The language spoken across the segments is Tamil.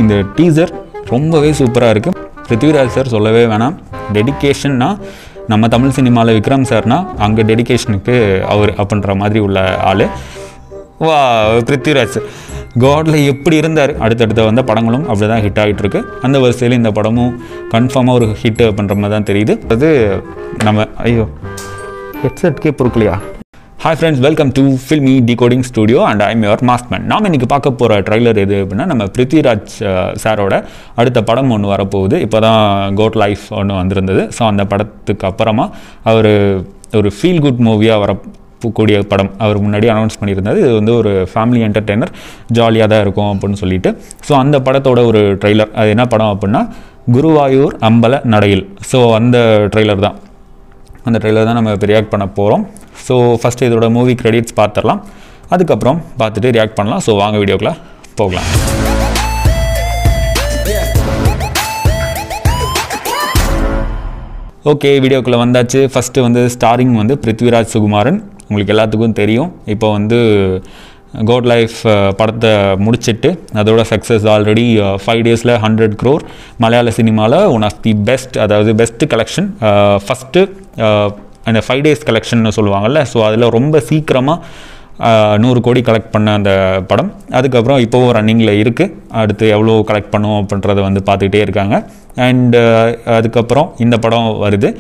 இந்த டீசர் ரொம்பவே சூப்பராக இருக்குது. பிருத்திவிராஜ் சார் சொல்லவே வேணாம். டெடிக்கேஷன்னா நம்ம தமிழ் சினிமாவில் விக்ரம் சார்னா அங்கே டெடிக்கேஷனுக்கு அவர் அப்படின்ற மாதிரி உள்ள ஆள். வா பிருத்திவிராஜ் காட்ல எப்படி இருந்தார், அடுத்தடுத்த வந்த படங்களும் அப்படி தான் ஹிட் ஆகிட்டு இருக்கு. அந்த வரிசையில் இந்த படமும் கன்ஃபார்மாக ஒரு ஹிட் பண்ணுற மாதிரி தான் தெரியுது. அது நம்ம ஹெட்செட்கே பொறுக்கலையா. Hi friends, welcome to Filmy Decoding Studio and I'm your Maskman. நாம் இன்றைக்கி பார்க்க போகிற ட்ரைலர் எது அப்படின்னா, நம்ம பிருத்திவிராஜ் சாரோட அடுத்த படம் ஒன்று வரப்போகுது. இப்போ தான் கோட் லைஃப் ஒன்று வந்திருந்தது. ஸோ அந்த படத்துக்கு அப்புறமா அவர் ஒரு ஃபீல் குட் மூவியாக வரக்கூடிய படம் அவர் முன்னாடி அனௌன்ஸ் பண்ணியிருந்தது. இது வந்து ஒரு ஃபேமிலி என்டர்டெய்னர், ஜாலியாக தான் இருக்கும் அப்படின்னு சொல்லிட்டு. ஸோ அந்த படத்தோட ஒரு ட்ரைலர். அது என்ன படம் அப்படின்னா, குருவாயூர் அம்பல நடையில். ஸோ அந்த ட்ரைலர் தான் நம்ம இப்போ ரியாக்ட் பண்ண போகிறோம். ஸோ ஃபஸ்ட்டு இதோட மூவி கிரெடிட்ஸ் பார்த்துடலாம், அதுக்கப்புறம் பார்த்துட்டு ரியாக்ட் பண்ணலாம். ஸோ வாங்க வீடியோக்குள்ள போகலாம். ஓகே, வீடியோக்குள்ளே வந்தாச்சு. ஃபஸ்ட்டு வந்து ஸ்டாரிங் வந்து பிருத்திவிராஜ் சுகுமாரன். உங்களுக்கு எல்லாத்துக்கும் தெரியும், இப்போ வந்து கோட் லைஃப் படத்தை முடிச்சிட்டு அதோட சக்ஸஸ் ஆல்ரெடி 5 days 100 crore மலையாள சினிமாவில் ஒன் ஆஃப் தி பெஸ்ட், அதாவது பெஸ்ட்டு கலெக்ஷன். ஃபஸ்ட்டு அந்த 5 days கலெக்ஷன் சொல்லுவாங்கள்ல, ஸோ அதில் ரொம்ப சீக்கிரமாக 100 கோடி கலெக்ட் பண்ண அந்த படம். அதுக்கப்புறம் இப்போவும் ரன்னிங்கில் இருக்குது. அடுத்து எவ்வளோ கலெக்ட் பண்ணுவோம் அப்படின்றத வந்து பார்த்துக்கிட்டே இருக்காங்க. அண்டு அதுக்கப்புறம் இந்த படம் வருது.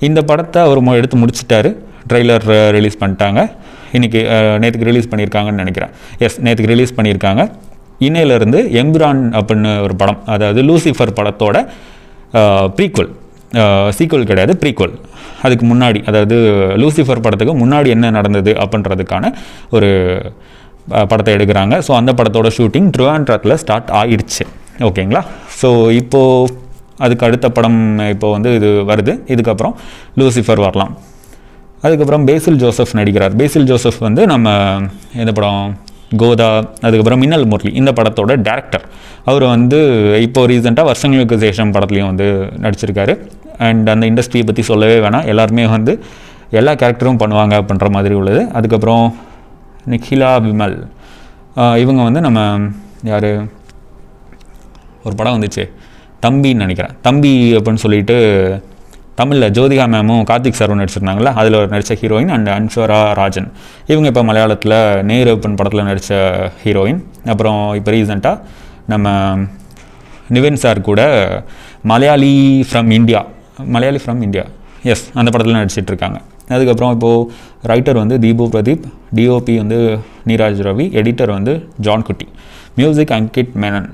இந்த படத்தை அவர் எடுத்து முடிச்சிட்டாரு. ட்ரெய்லர் ரிலீஸ் பண்ணிட்டாங்க. இன்றைக்கி நேற்றுக்கு ரிலீஸ் பண்ணியிருக்காங்கன்னு நினைக்கிறேன். எஸ், நேற்றுக்கு ரிலீஸ் பண்ணியிருக்காங்க. இன்னையிலேருந்து எம்பிரான் அப்படின்னு ஒரு படம், அதாவது லூசிஃபர் படத்தோட ப்ரீக்வல், சீக்வல் கிடையாது, ப்ரீக்வல். அதுக்கு முன்னாடி, அதாவது லூசிஃபர் படத்துக்கு முன்னாடி என்ன நடந்தது அப்படின்றதுக்கான ஒரு படத்தை எடுக்கிறாங்க. ஸோ அந்த படத்தோட ஷூட்டிங் ட்ரிவாண்ட்ரத்தில் ஸ்டார்ட் ஆகிடுச்சு. ஓகேங்களா. ஸோ இப்போது அதுக்கு அடுத்த படம் இப்போ வந்து இது வருது. இதுக்கப்புறம் லூசிஃபர் வரலாம். அதுக்கப்புறம் பேசில் ஜோசப் நடிக்கிறார். பேசில் ஜோசப் வந்து நம்ம இந்த படம் கோதா, அதுக்கப்புறம் மின்னல் முரளி, இந்த படத்தோட டேரக்டர். அவர் வந்து இப்போது ரீசெண்டாக வருஷங்களுக்கு சேஷம் படத்துலையும் வந்து நடிச்சிருக்காரு. அண்ட் அந்த இண்டஸ்ட்ரியை பற்றி சொல்லவே வேணாம், எல்லாருமே வந்து எல்லா கேரக்டரும் பண்ணுவாங்க அப்படின்ற மாதிரி உள்ளது. அதுக்கப்புறம் நிகிலா விமல், இவங்க வந்து நம்ம யார், ஒரு படம் வந்துச்சு தம்பின்னு நினைக்கிறேன், தம்பி அப்படின்னு சொல்லிட்டு தமிழில் ஜோதிகா மேமும் கார்த்திக் சாரும் நடிச்சிருந்தாங்களா, அதில் நடித்த ஹீரோயின். அண்ட் அன்ஸ்வரா ராஜன், இவங்க இப்போ மலையாளத்தில் நேரு அப்படின்னு படத்தில் நடித்த ஹீரோயின். அப்புறம் இப்போ ரீசெண்டாக நம்ம நிவின் சார் கூட மலையாளி ஃப்ரம் இந்தியா, எஸ், அந்த படத்தில் நடிச்சிட்ருக்காங்க. அதுக்கப்புறம் இப்போது ரைட்டர் வந்து தீபு பிரதீப், டிஓபி வந்து நீராஜ் ரவி, எடிட்டர் வந்து ஜான் குட்டி, மியூசிக் அங்கிட் மேனன்.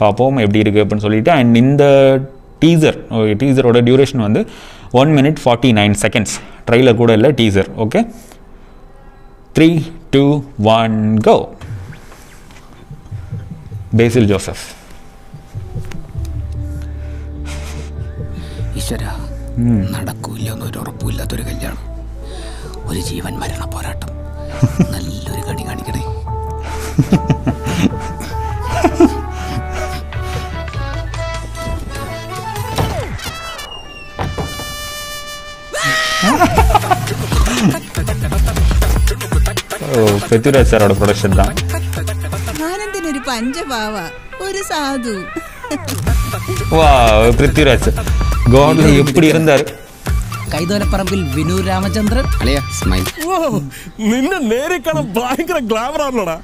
பார்ப்போம் எப்படி இருக்குது அப்படின்னு சொல்லிட்டு. அண்ட் இந்த டீசரோட டியூரேஷன் வந்து 1 minute 49 seconds. ட்ரைலர் கூட இல்லை, டீசர். Okay, 3, 2, 1 go. பேசில் ஜோசப். ഈശ്വര, നടക്കൂല്ലെന്നൊരു ഉറപ്പില്ലാത്തൊരു കല്യാണം, ഒരു ജീവൻ മരണ പോരാട്ടം, നല്ലൊരു കണി കാണിക്കണേ. பிருத்திவிராஜ் சாரோட ப்ரொடக்ஷன் தான். ആനന്ദിനൊരു പഞ്ചപാവ, ഒരു സാധു. வா பிருத்திவிராஜ் காட்ல எப்படி இருந்தாரு. കൈതോലപ്പറമ്പിൽ വിനു രാമചന്ദ്രൻ അല്ലയാ സ്മൈൽ. നിന്നെ നേരെ കാണാൻ ഭയങ്കര ഗ്ലാമർ ആണല്ലോടാ.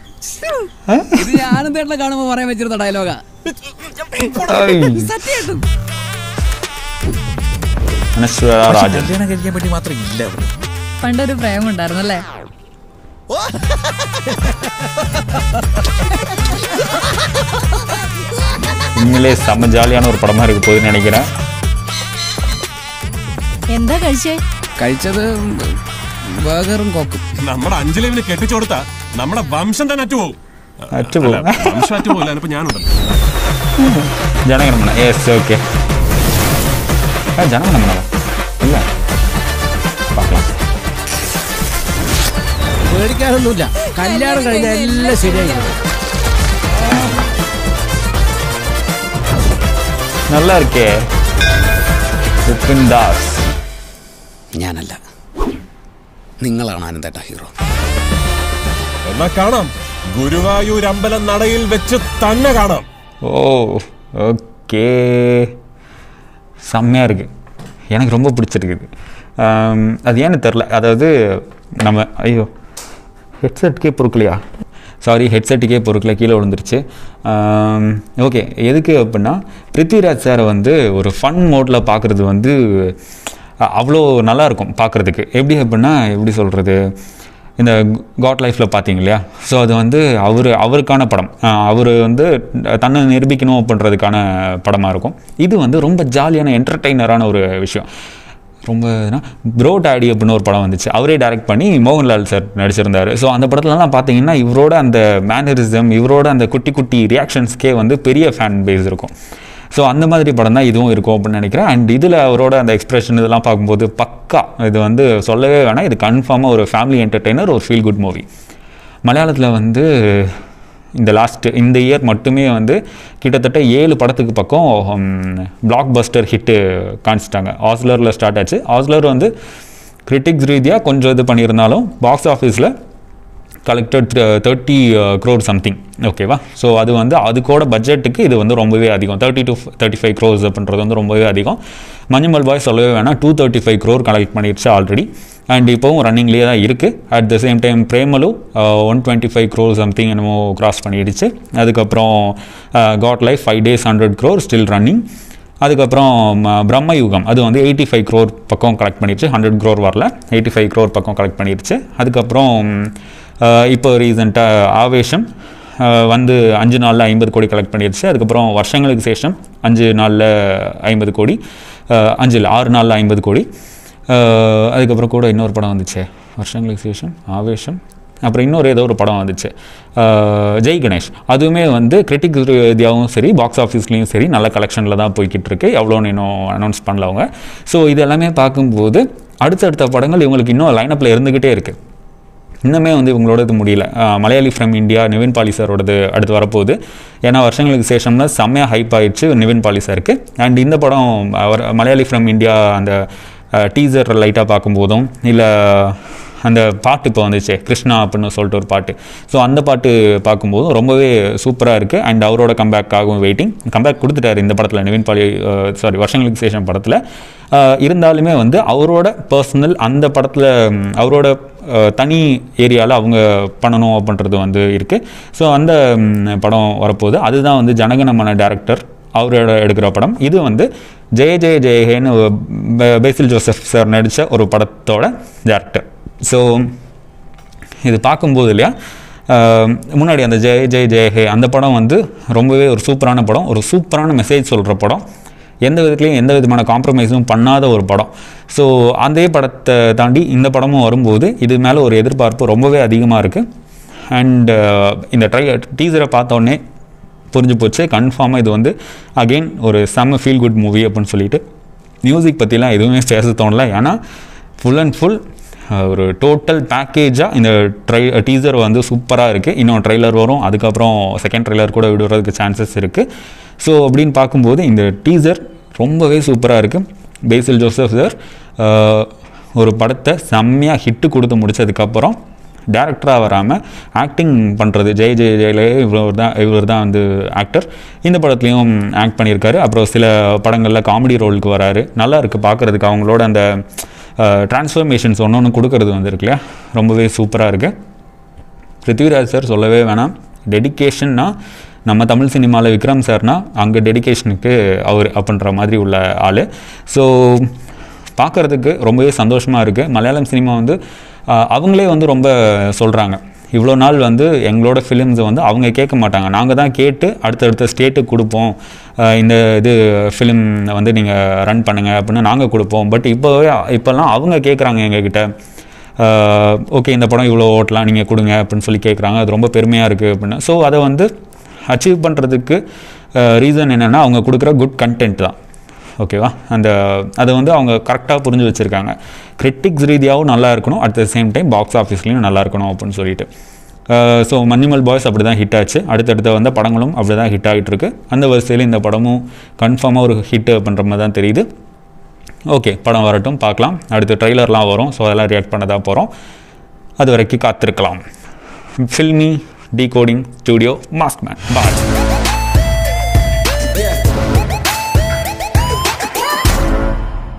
ഇത് ആനന്ദേട്ടനെ കാണുമ്പോ പറയാൻ വെച്ചിരുന്ന ഡയലോഗാ. സത്യായിട്ടും അനശ്വര രാജൻ കല്യാണം കഴിക്കാൻ വേണ്ടി മാത്രം ഇല്ല. പണ്ടൊരു പ്രേമം ഉണ്ടായിരുന്നല്ലേ. உண்மையிலே செம்ம ஜாலியான ஒரு படமாக இருக்க போகுதுன்னு நினைக்கிறேன். എന്താ കഴിച്ചേ? കഴിച്ചത് ബർഗറും കോക്കും. നമ്മുടെ അഞ്ജലിനെ കെട്ടിച്ചു കൊടുത്താ നമ്മുടെ വംശം തന്നെ അറ്റുപോകും. വംശം അറ്റുപോകില്ല. ഇപ്പൊ ഞാനുണ്ടല്ലോ ജനഗണമന. Yes, okay. ജനഗണമന ഇല്ല, പേടിക്കാനൊന്നുമില്ല. കല്യാണം കഴിഞ്ഞാൽ എല്ലാം ശരിയായി. நல்லா இருக்கே. വിപിൻ ദാസ്. ഞാനല്ല, നിങ്ങളാണ് ആനന്ദേട്ട ഹീറോ. എന്നാ കാണാം, ഗുരുവായൂർ അമ്പലം നടയിൽ വെച്ച് തന്നെ കാണാം. ஓ ஓகே, செம்மையாக இருக்குது, எனக்கு ரொம்ப பிடிச்சிருக்குது. அது ஏன்னு தெரில, அதாவது நம்ம ஐயோ ஹெட்செட்டுக்கே பொறுக்கலையா, சாரி ஹெட்செட்டுக்கே பொறுக்கல, கீழே விழுந்துருச்சு. ஓகே, எதுக்கு அப்படின்னா பிருத்விராஜ் சாரை வந்து ஒரு ஃபன் மோட்டில் பார்க்குறது வந்து அவ்வளோ நல்லாயிருக்கும் பார்க்குறதுக்கு. எப்படி அப்படின்னா எப்படி சொல்கிறது, இந்த காட் லைஃப்பில் பார்த்தீங்க இல்லையா, ஸோ அது வந்து அவருக்கான படம், அவர் வந்து தன்னை நிரூபிக்கணும் அப்படின்றதுக்கான படமாக இருக்கும். இது வந்து ரொம்ப ஜாலியான என்டர்டெய்னரான ஒரு விஷயம். ரொம்ப ப்ரோ டாடி அப்படின்னு ஒரு படம் வந்துச்சு, அவரே டைரக்ட் பண்ணி மோகன்லால் சார் நடிச்சிருந்தார். ஸோ அந்த படத்துலலாம் பார்த்தீங்கன்னா இவரோட அந்த மேனரிசம், இவரோட அந்த குட்டி குட்டி ரியாக்ஷன்ஸ்க்கே வந்து பெரிய ஃபேன் பேஸ் இருக்கும். ஸோ அந்த மாதிரி படம் தான் இதுவும் இருக்கும் அப்படின்னு நினைக்கிறேன். அண்ட் இதில் அவரோட அந்த எக்ஸ்பிரஷன் இதெல்லாம் பார்க்கும்போது பக்கா, இது வந்து சொல்லவே வேணாம், இது கன்ஃபார்மாக ஒரு ஃபேமிலி என்டர்டெய்னர், ஒரு ஃபீல் குட் மூவி. மலையாளத்தில் வந்து இந்த இயர் மட்டுமே வந்து கிட்டத்தட்ட 7 படத்துக்கு பக்கம் பிளாக் பஸ்டர் ஹிட்டு காமிச்சிட்டாங்க. ஆஸ்லரில் ஸ்டார்ட் ஆச்சு. ஆஸ்லர் வந்து கிரிட்டிக்ஸ் ரீதியாக கொஞ்சம் இது பண்ணியிருந்தாலும் பாக்ஸ் ஆஃபீஸில் கலெக்டட் 30 crore சம்திங், ஓகேவா. ஸோ அது வந்து அதுக்கோட பட்ஜெட்டுக்கு இது வந்து ரொம்பவே அதிகம், 30 to 35 crores அப்படின்றது வந்து ரொம்பவே அதிகம். மஞ்சுமல் பாய் சொல்லவே வேணாம், 235 crore கலெக்ட் பண்ணிடுச்சு ஆல்ரெடி. அண்ட் இப்போவும் ரன்னிங்லேயே தான் இருக்குது. At the same time Premalu 125 crore something என்னமோ கிராஸ் பண்ணிடுச்சு. அதுக்கப்புறம் goat life 5 days 100 crore still running. அதுக்கப்புறம் பிரம்மயுகம் அது வந்து 85 crore பக்கம் கலெக்ட் பண்ணிடுச்சு, 100 crore வரல, 85 crore பக்கம் கலெக்ட் பண்ணிடுச்சு. அதுக்கப்புறம் இப்போ ரீசெண்டாக ஆவேஷம் வந்து 5 நாளில் 50 கோடி கலெக்ட் பண்ணிடுச்சு. அதுக்கப்புறம் வருஷங்களுக்கு சேஷம் 5 நாளில் 50 கோடி, 6 நாளில் 50 கோடி. அதுக்கப்புறம் கூட இன்னொரு படம் வந்துச்சு, வருஷங்களுக்கு சேஷம், ஆவேஷம், அப்புறம் இன்னொரு ஏதோ ஒரு படம் வந்துச்சு ஜெய் கணேஷ். அதுவுமே வந்து கிரிட்டிக் ரீதியாகவும் சரி பாக்ஸ் ஆஃபீஸ்லேயும் சரி நல்ல கலெக்ஷனில் தான் போய்கிட்டு இருக்கு. எவ்வளோன்னு இன்னும் அனௌன்ஸ் பண்ணல அவங்க. ஸோ இது எல்லாமே பார்க்கும்போது அடுத்தடுத்த படங்கள் இவங்களுக்கு இன்னும் லைனப்பில் இருந்துக்கிட்டே இருக்குது. இன்னுமே வந்து இவங்களோடது முடியல. மலையாளி ஃப்ரம் இந்தியா நிவின் பாலி சாரோடது அடுத்து வரப்போகுது. ஏன்னா வருஷங்களுக்கு சேஷம்னா செம்மையாக ஹைப் ஆகிடுச்சு நிவின் பாலி சாருக்கு. அண்ட் இந்த படம் மலையாளி ஃப்ரம் இந்தியா அந்த டீசர் லைட்டாக பார்க்கும்போதும் இல்லை அந்த பாட்டு இப்போ வந்துச்சு கிருஷ்ணா அப்படின்னு சொல்லிட்டு ஒரு பாட்டு, ஸோ அந்த பாட்டு பார்க்கும்போதும் ரொம்பவே சூப்பராக இருக்குது. அண்ட் அவரோட கம்பேக்காகவும் வெயிட்டிங். கம்பேக் கொடுத்துட்டார் இந்த படத்தில் நிவின் பாலி, வருஷங்களுக்கு சேஷம் படத்தில். இருந்தாலுமே வந்து அவரோட பர்சனல் அந்த படத்தில் அவரோட தனி ஏரியாவில் அவங்க பண்ணணும் அப்படின்றது வந்து இருக்குது. ஸோ அந்த படம் வரப்போகுது. அதுதான் வந்து ஜனகணமன டைரக்டர் அவரோட எடுக்கிற படம். இது வந்து ஜெய ஜெய ஜெயஹேன்னு பேசில் ஜோசப் சார் நடித்த ஒரு படத்தோட டைரக்டர். ஸோ இது பார்க்கும்போது இல்லையா, முன்னாடி அந்த ஜெய ஜெய ஜெயஹே அந்த படம் வந்து ரொம்பவே ஒரு சூப்பரான படம், ஒரு சூப்பரான மெசேஜ் சொல்கிற படம், எந்த விதத்துலையும் எந்த விதமான காம்ப்ரமைஸும் பண்ணாத ஒரு படம். ஸோ அதே படத்தை தாண்டி இந்த படமும் வரும்போது இது மேலே ஒரு எதிர்பார்ப்பு ரொம்பவே அதிகமாக இருக்குது. அண்ட் இந்த டீசரை பார்த்தோன்னே புரிஞ்சு போச்சு, கன்ஃபார்மாக இது வந்து அகெயின் ஒரு செம்ம ஃபீல் குட் மூவி அப்படின்னு சொல்லிட்டு. மியூசிக் பற்றிலாம் எதுவுமே பேச தோணல, ஏன்னா ஃபுல் அண்ட் ஃபுல் ஒரு டோட்டல் பேக்கேஜாக இந்த டீசர் வந்து சூப்பராக இருக்குது. இன்னும் ட்ரெய்லர் வரும், அதுக்கப்புறம் செகண்ட் ட்ரெய்லர் கூட விடுறதுக்கு சான்சஸ் இருக்குது. ஸோ அப்படின்னு பார்க்கும்போது இந்த டீசர் ரொம்பவே சூப்பராக இருக்குது. பேசில் ஜோசப் சார் ஒரு படத்தை செம்மையாக ஹிட்டு கொடுத்து முடித்ததுக்கப்புறம் டேரக்டராக வராமல் ஆக்டிங் பண்ணுறது, ஜெய ஜெய ஜெயலே இவர் தான் வந்து ஆக்டர். இந்த படத்துலையும் ஆக்ட் பண்ணியிருக்காரு. அப்புறம் சில படங்களில் காமெடி ரோலுக்கு வராரு. நல்லா இருக்குது பார்க்குறதுக்கு. அவங்களோட அந்த டிரான்ஸ்ஃபர்மேஷன்ஸ் ஒன்று கொடுக்கறது வந்து இருக்கு இல்லையா, ரொம்பவே சூப்பராக இருக்குது. பிருத்விராஜ் சார் சொல்லவே வேணாம். டெடிக்கேஷன்னா நம்ம தமிழ் சினிமாவில் விக்ரம் சார்னா அங்கே டெடிக்கேஷனுக்கு அவர் அப்படின்ற மாதிரி உள்ள ஆள். ஸோ பார்க்குறதுக்கு ரொம்பவே சந்தோஷமாக இருக்குது. மலையாளம் சினிமா வந்து அவங்களே வந்து ரொம்ப சொல்கிறாங்க, இவ்வளோ நாள் வந்து எங்களோட ஃபிலிம்ஸை வந்து அவங்க கேட்க மாட்டாங்க, நாங்கள் தான் கேட்டு அடுத்தடுத்த ஸ்டேட்டுக்கு கொடுப்போம், இந்த இது ஃபிலிம் வந்து நீங்கள் ரன் பண்ணுங்கள் அப்படின்னு நாங்கள் கொடுப்போம். பட் இப்போல்லாம் அவங்க கேட்குறாங்க எங்ககிட்ட, ஓகே இந்த படம் இவ்வளோ ஓட்டலாம் நீங்கள் கொடுங்க அப்படின்னு சொல்லி கேட்குறாங்க. அது ரொம்ப பெருமையாக இருக்குது அப்படின்னு. ஸோ அதை வந்து அச்சீவ் பண்ணுறதுக்கு ரீசன் என்னென்னா அவங்க கொடுக்குற குட் கண்டென்ட் தான், ஓகேவா. அதை வந்து அவங்க கரெக்டாக புரிஞ்சு வச்சுருக்காங்க. கிரிட்டிக்ஸ் ரீதியாகவும் நல்லா இருக்கணும், at the same time box ஆஃபீஸ்லேயும் நல்லா இருக்கணும் அப்படின்னு சொல்லிட்டு. ஸோ மஞ்சுமல் பாய்ஸ் அப்படி தான் ஹிட் ஆச்சு. அடுத்தடுத்த வந்த படங்களும் அப்படி தான் ஹிட் ஆகிட்டுருக்கு. அந்த வரிசையில் இந்த படமும் கன்ஃபார்மாக ஒரு ஹிட்டு அப்படின்ற மாதிரி தான் தெரியுது. ஓகே, படம் வரட்டும், பார்க்கலாம். அடுத்து ட்ரெய்லர்லாம் வரும், ஸோ அதெல்லாம் ரியாக்ட் பண்ண தான் போகிறோம். அது வரைக்கும் காத்திருக்கலாம். ஃபில்மி டிகோடிங் ஸ்டுடியோ மாஸ்க்மேன் பாய்.